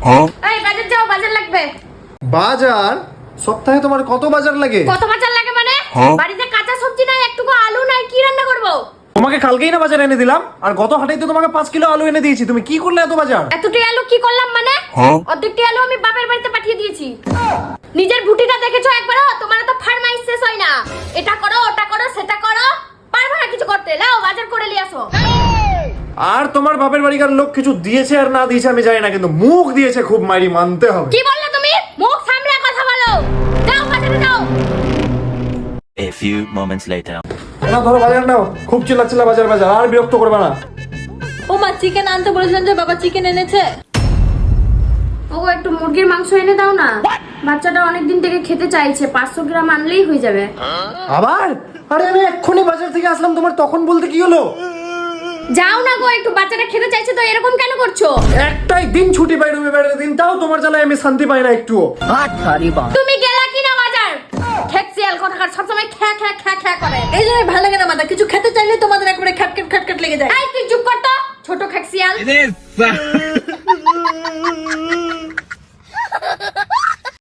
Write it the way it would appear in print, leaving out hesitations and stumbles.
এই বাজার যাও, বাজার লাগবে। বাজার? সপ্তাহে তোমার কত বাজার লাগে? কত বাজার লাগে মানে? বাড়িতে কাঁচা সবজি নাই, একটুকু আলু নাই, কি রান্না করব? তোমাকে কালকেই না বাজার এনে দিলাম, আর গত হাটেই তো তোমাকে 5 কিলো আলু এনে দিয়েছি। তুমি কি করলে এত বাজার? এতটি আলু কি করলাম মানে? অর্ধেকটি আলু আমি বাপের বাড়িতে পাঠিয়ে দিয়েছি। নিজের ভুটিটা দেখেছো একবারও? তোমার তো ফারমাইশ শেষ হয় না। এটা করো, ওটা করো, সেটা করো, পারবে না কিছু করতে। নাও বাজার করে নিয়ে আসো। আর তোমার বাপের বাড়িকার লোক কিছু দিয়েছে আর না দিয়েছে আমি জানি না, কিন্তু মুখ দিয়েছে খুব, মাইরি মানতে হবে। কি বললে তুমি? মুখ সামলে কথা বলো। যাও বাজারে যাও। A few moments later. না ধরো বাজার নাও, খুব চিল্লাচ্ছিলা বাজার বাজার, আর বিরক্ত করবে না। ও মা, চিকেন আনতে বলেছিলেন যে, বাবা চিকেন এনেছে। ওগো একটু মুরগির মাংস এনে দাও না, বাচ্চাটা অনেকদিন থেকে খেতে চাইছে। 500 গ্রাম আনলেই হয়ে যাবে। আবার? আরে আমি এক্ষুনি বাজার থেকে আসলাম, তোমার তখন বলতে কি হলো? যাও না গো, একটু বাচ্চাটা খেতে চাইছে তো এরকম কেন করছো? একটাই দিন ছুটি পাই রবিবারের দিন, তাও তোমার জ্বালায় আমি শান্তি পাই না একটুও। তুমি গেলা কিনা বাজার? খেকসিয়াল কথাকার সবসময় খ্যা খ্যা খ্যা খ্যা করে। এই জন্য ভালো লাগে না মাথা, কিছু খেতে চাইলে তোমাদের একবারে খ্যাট খ্যাট খ্যাট খ্যাট লেগে যায়। এই তুই চুপ কর তো, ছোট খেকসিয়াল।